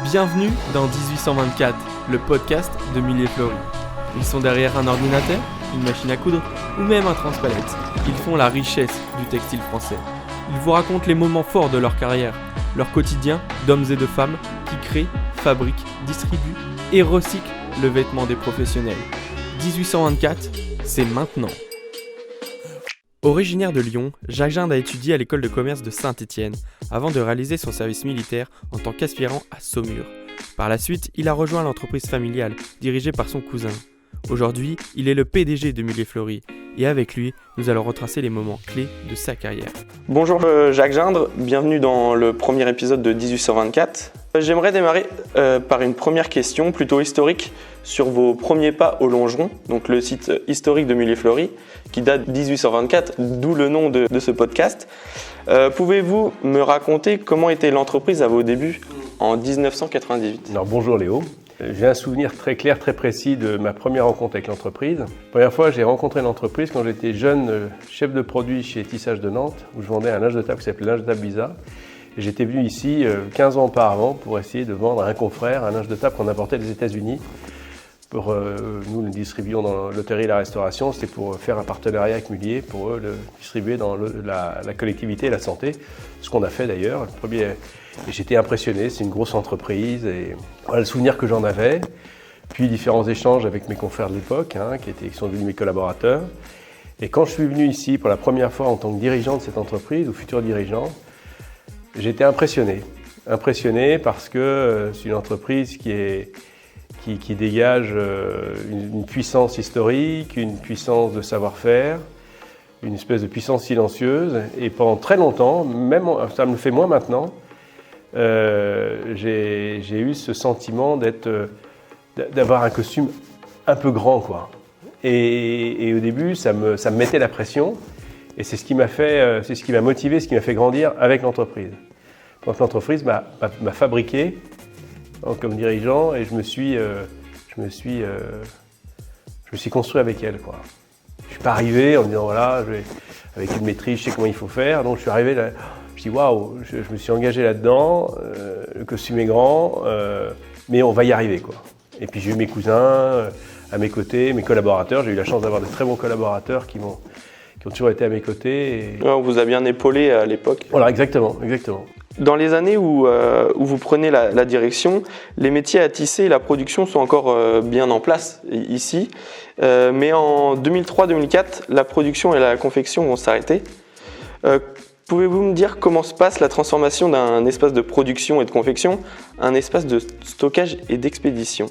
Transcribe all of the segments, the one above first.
Bienvenue dans 1824, le podcast de Mullier Fleury. Ils sont derrière un ordinateur, une machine à coudre ou même un transpalette. Ils font la richesse du textile français. Ils vous racontent les moments forts de leur carrière, leur quotidien d'hommes et de femmes qui créent, fabriquent, distribuent et recyclent le vêtement des professionnels. 1824, c'est maintenant. Originaire de Lyon, Jacques Gindre a étudié à l'école de commerce de Saint-Étienne avant de réaliser son service militaire en tant qu'aspirant à Saumur. Par la suite, il a rejoint l'entreprise familiale dirigée par son cousin. Aujourd'hui, il est le PDG de Mullier Fleury et avec lui, nous allons retracer les moments clés de sa carrière. Bonjour Jacques Gindre, bienvenue dans le premier épisode de 1824. J'aimerais démarrer par une première question plutôt historique sur vos premiers pas au Longeron, donc le site historique de Mullier Fleury, qui date de 1824, d'où le nom de ce podcast. Pouvez-vous me raconter comment était l'entreprise à vos débuts en 1998 ? Alors, bonjour Léo. J'ai un souvenir très clair, très précis de ma première rencontre avec l'entreprise. La première fois, j'ai rencontré l'entreprise quand j'étais jeune chef de produit chez Tissage de Nantes, où je vendais un linge de table qui s'appelait linge de table Biza. Et j'étais venu ici 15 ans auparavant pour essayer de vendre à un confrère un linge de table qu'on importait des États-Unis. Nous le distribuions dans l'hôtellerie et la restauration. C'était pour faire un partenariat avec Mullier, pour eux le distribuer dans la collectivité et la santé. Ce qu'on a fait d'ailleurs. Et j'étais impressionné, c'est une grosse entreprise. Et voilà le souvenir que j'en avais. Puis différents échanges avec mes confrères de l'époque, qui sont devenus mes collaborateurs. Et quand je suis venu ici pour la première fois en tant que dirigeant de cette entreprise, ou futur dirigeant, j'étais impressionné. Impressionné parce que c'est une entreprise qui dégage une puissance historique, une puissance de savoir-faire, une espèce de puissance silencieuse. Et pendant très longtemps, même ça me le fait moins maintenant, j'ai eu ce sentiment d'avoir un costume un peu grand, quoi. Et au début, ça me mettait la pression. Et c'est ce qui m'a motivé, ce qui m'a fait grandir avec l'entreprise. Donc l'entreprise m'a fabriqué comme dirigeant et je me suis construit avec elle, quoi. Je suis pas arrivé en me disant voilà, avec une maîtrise, je sais comment il faut faire. Donc je suis arrivé là, je dis waouh, je me suis engagé là-dedans. Le costume est grand, mais on va y arriver, quoi. Et puis j'ai eu mes cousins à mes côtés, mes collaborateurs. J'ai eu la chance d'avoir de très bons collaborateurs qui ont toujours été à mes côtés. On vous a bien épaulé à l'époque. Voilà, exactement. Dans les années où vous prenez la direction, les métiers à tisser et la production sont encore bien en place ici. Mais en 2003-2004, la production et la confection vont s'arrêter. Pouvez-vous me dire comment se passe la transformation d'un espace de production et de confection à un espace de stockage et d'expédition ?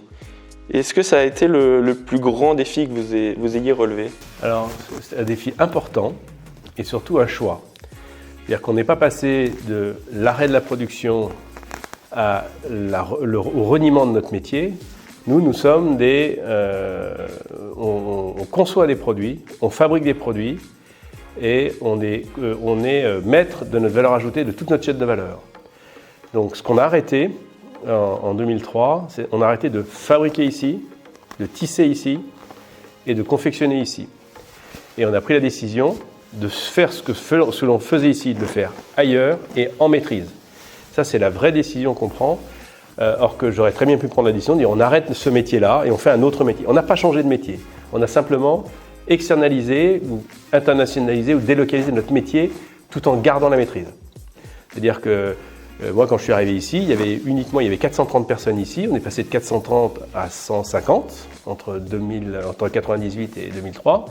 Est-ce que ça a été le plus grand défi que vous ayez relevé ? Alors, c'est un défi important et surtout un choix. C'est-à-dire qu'on n'est pas passé de l'arrêt de la production au reniement de notre métier. Nous sommes on conçoit des produits, on fabrique des produits et on est maître de notre valeur ajoutée, de toute notre chaîne de valeur. Donc ce qu'on a arrêté en 2003, on a arrêté de fabriquer ici, de tisser ici et de confectionner ici. Et on a pris la décision de faire ce que l'on faisait ici, de le faire ailleurs et en maîtrise. Ça, c'est la vraie décision qu'on prend. Or que j'aurais très bien pu prendre la décision de dire on arrête ce métier-là et on fait un autre métier. On n'a pas changé de métier. On a simplement externalisé ou internationalisé ou délocalisé notre métier tout en gardant la maîtrise. C'est-à-dire que moi, quand je suis arrivé ici, il y avait 430 personnes ici. On est passé de 430 à 150 entre 1998 et 2003.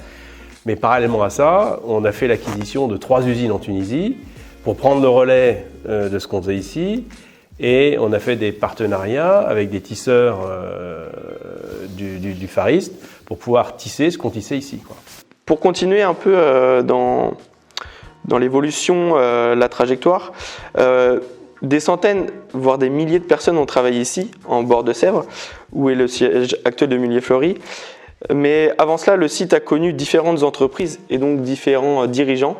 Mais parallèlement à ça, on a fait l'acquisition de 3 usines en Tunisie pour prendre le relais de ce qu'on faisait ici. Et on a fait des partenariats avec des tisseurs du Far East pour pouvoir tisser ce qu'on tissait ici, quoi. Pour continuer un peu dans l'évolution, la trajectoire, des centaines, voire des milliers de personnes ont travaillé ici, en bord de Sèvres, où est le siège actuel de Mullier Fleury. Mais avant cela, le site a connu différentes entreprises et donc différents dirigeants,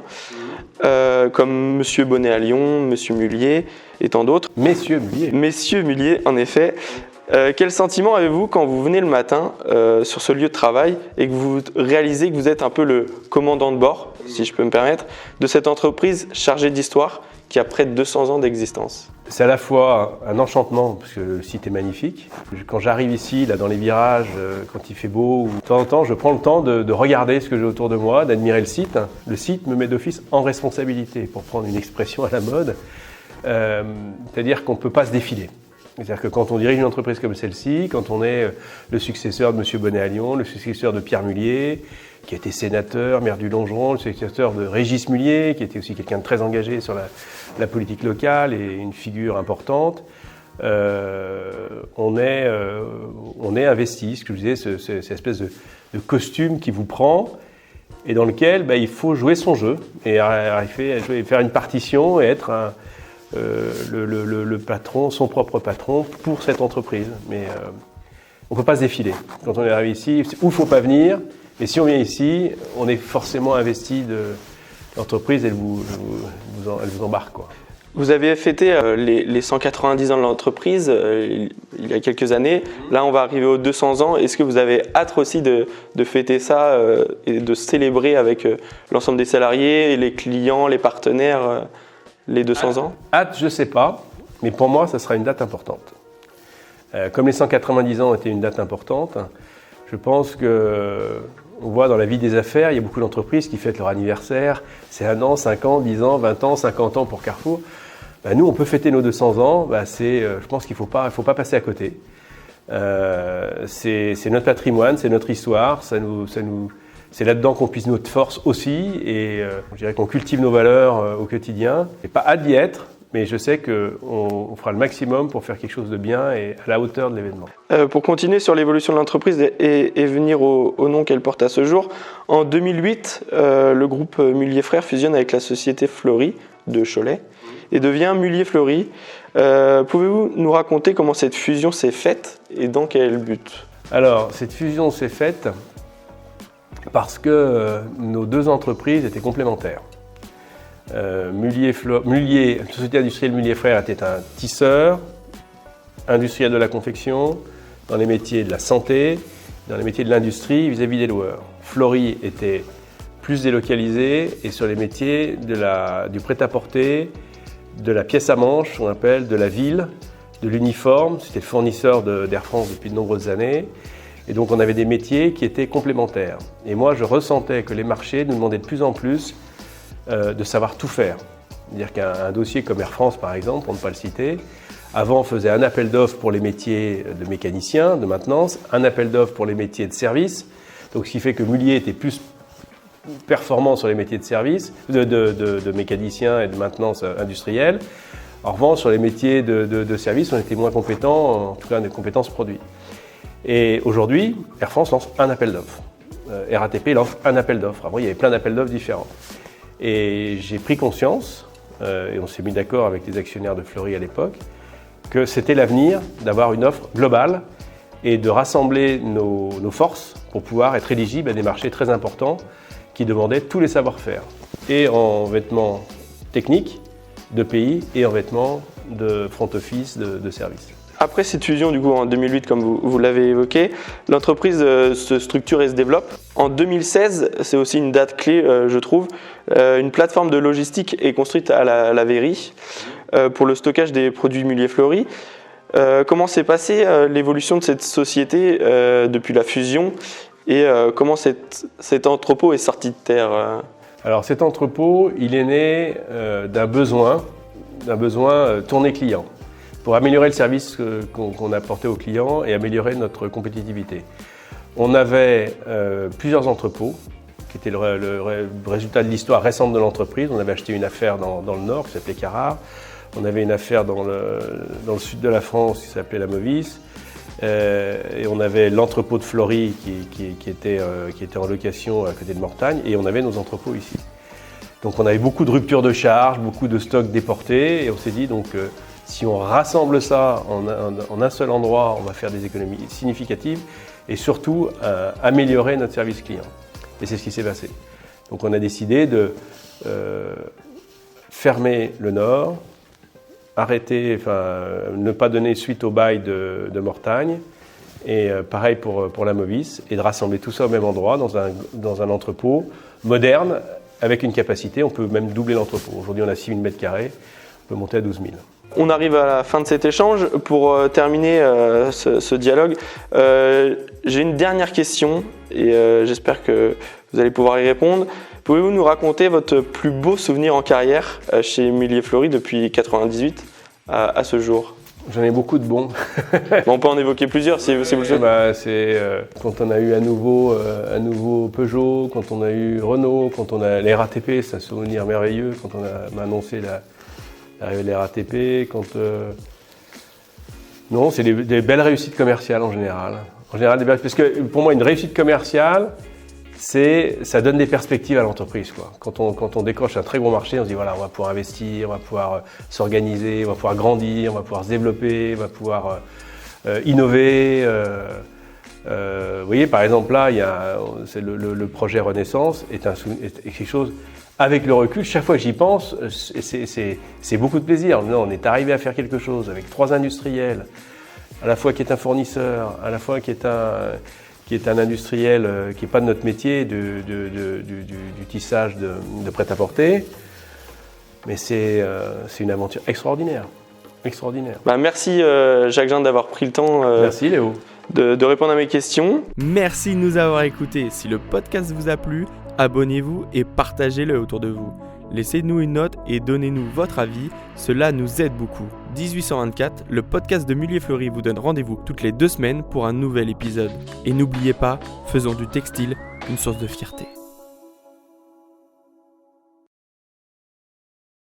comme Monsieur Bonnet à Lyon, Monsieur Mullier et tant d'autres. Messieurs Mullier. Messieurs Mullier, en effet. Quel sentiment avez-vous quand vous venez le matin sur ce lieu de travail et que vous réalisez que vous êtes un peu le commandant de bord, si je peux me permettre, de cette entreprise chargée d'histoire qui a près de 200 ans d'existence. C'est à la fois un enchantement, parce que le site est magnifique. Quand j'arrive ici, là, dans les virages, quand il fait beau, de temps en temps, je prends le temps de regarder ce que j'ai autour de moi, d'admirer le site. Le site me met d'office en responsabilité, pour prendre une expression à la mode. C'est-à-dire qu'on ne peut pas se défiler. C'est-à-dire que quand on dirige une entreprise comme celle-ci, quand on est le successeur de M. Bonnet à Lyon, le successeur de Pierre Mullier, qui a été sénateur, maire du Longeron, le successeur de Régis Mullier, qui était aussi quelqu'un de très engagé sur la politique locale et une figure importante, on est investi, ce que je disais, cette espèce de costume qui vous prend et dans lequel il faut jouer son jeu et arriver à faire une partition et être le patron, son propre patron pour cette entreprise. Mais on ne peut pas se défiler. Quand on est arrivé ici, où il ne faut pas venir. Et si on vient ici, on est forcément investi de l'entreprise, elle vous embarque, quoi. Vous avez fêté les 190 ans de l'entreprise il y a quelques années. Là, on va arriver aux 200 ans. Est-ce que vous avez hâte aussi de fêter ça et de célébrer avec l'ensemble des salariés, les clients, les partenaires, les 200 ans ? Hâte, je ne sais pas, mais pour moi, ça sera une date importante. Comme les 190 ans étaient une date importante, je pense qu'on voit dans la vie des affaires, il y a beaucoup d'entreprises qui fêtent leur anniversaire. C'est 1 an, 5 ans, 10 ans, 20 ans, 50 ans pour Carrefour. Nous, on peut fêter nos 200 ans. Je pense qu'il ne faut pas passer à côté. C'est notre patrimoine, c'est notre histoire. C'est là-dedans qu'on puise notre force aussi. Et je dirais qu'on cultive nos valeurs au quotidien. Je n'ai pas hâte d'y être. Mais je sais qu'on fera le maximum pour faire quelque chose de bien et à la hauteur de l'événement. Pour continuer sur l'évolution de l'entreprise et venir au nom qu'elle porte à ce jour, en 2008, le groupe Mullier Frères fusionne avec la société Fleury de Cholet et devient Mullier Fleury. Pouvez-vous nous raconter comment cette fusion s'est faite et dans quel but ? Alors, cette fusion s'est faite parce que nos deux entreprises étaient complémentaires. Société industrielle Mullier Frères était un tisseur, industriel de la confection, dans les métiers de la santé, dans les métiers de l'industrie vis-à-vis des loueurs. Fleury était plus délocalisé et sur les métiers du prêt-à-porter, de la pièce à manche, on appelle, de la ville, de l'uniforme. C'était le fournisseur d'Air France depuis de nombreuses années. Et donc on avait des métiers qui étaient complémentaires. Et moi je ressentais que les marchés nous demandaient de plus en plus de savoir tout faire. C'est-à-dire qu'un dossier comme Air France, par exemple, pour ne pas le citer, avant faisait un appel d'offres pour les métiers de mécanicien, de maintenance, un appel d'offres pour les métiers de service. Donc, ce qui fait que Mullier était plus performant sur les métiers de service, de mécanicien et de maintenance industrielle. En revanche, sur les métiers de service, on était moins compétents, en tout cas des compétences produits. Et aujourd'hui, Air France lance un appel d'offres. RATP lance un appel d'offres. Avant, il y avait plein d'appels d'offres différents. Et j'ai pris conscience, et on s'est mis d'accord avec les actionnaires de Fleury à l'époque, que c'était l'avenir d'avoir une offre globale et de rassembler nos forces pour pouvoir être éligibles à des marchés très importants qui demandaient tous les savoir-faire, et en vêtements techniques de pays et en vêtements de front office, de service. Après cette fusion, du coup, en 2008, comme vous l'avez évoqué, l'entreprise se structure et se développe. En 2016, c'est aussi une date clé, je trouve, une plateforme de logistique est construite à la Véry pour le stockage des produits Mullier Fleury. Comment s'est passée l'évolution de cette société depuis la fusion et comment cet entrepôt est sorti de terre Alors cet entrepôt, il est né d'un besoin tourné client, pour améliorer le service qu'on apportait aux clients et améliorer notre compétitivité. On avait plusieurs entrepôts, qui étaient le résultat de l'histoire récente de l'entreprise. On avait acheté une affaire dans le nord qui s'appelait Carrare. On avait une affaire dans le sud de la France qui s'appelait La Movis. Et on avait l'entrepôt de Fleury qui était en location à côté de Mortagne. Et on avait nos entrepôts ici. Donc on avait beaucoup de ruptures de charge, beaucoup de stocks déportés. Et on s'est dit donc si on rassemble ça en un seul endroit, on va faire des économies significatives et surtout améliorer notre service client. Et c'est ce qui s'est passé. Donc on a décidé de fermer le nord, ne pas donner suite au bail de Mortagne, et pareil pour la Movis, et de rassembler tout ça au même endroit, dans un entrepôt moderne, avec une capacité, on peut même doubler l'entrepôt. Aujourd'hui, on a 6 000 m², on peut monter à 12 000. On arrive à la fin de cet échange. Pour terminer ce dialogue, j'ai une dernière question et j'espère que vous allez pouvoir y répondre. Pouvez-vous nous raconter votre plus beau souvenir en carrière chez Mulliez Fleury depuis 1998 à ce jour? J'en ai beaucoup de bons. On peut en évoquer plusieurs si vous le souhaitez. C'est quand on a eu à nouveau Peugeot, quand on a eu Renault, quand on a les RATP, c'est un souvenir merveilleux, quand on m'a annoncé l'arrivée des RATP. Non, c'est des belles réussites commerciales en général. Parce que pour moi, une réussite commerciale, ça donne des perspectives à l'entreprise, quoi. Quand on décroche un très gros marché, on se dit voilà, on va pouvoir investir, on va pouvoir s'organiser, on va pouvoir grandir, on va pouvoir se développer, on va pouvoir innover. Vous voyez, par exemple là, c'est le projet Renaissance est quelque chose. Avec le recul, chaque fois que j'y pense, c'est beaucoup de plaisir. Non, on est arrivé à faire quelque chose avec 3 industriels, à la fois qui est un fournisseur, à la fois qui est un industriel qui n'est pas de notre métier, du tissage de prêt-à-porter. Mais c'est une aventure extraordinaire. Merci Jacques-Jean d'avoir pris le temps Merci Léo. de répondre à mes questions. Merci de nous avoir écoutés. Si le podcast vous a plu, abonnez-vous et partagez-le autour de vous. Laissez-nous une note et donnez-nous votre avis, cela nous aide beaucoup. 1824, le podcast de Mulliez Fleury vous donne rendez-vous toutes les 2 semaines pour un nouvel épisode. Et n'oubliez pas, faisons du textile une source de fierté.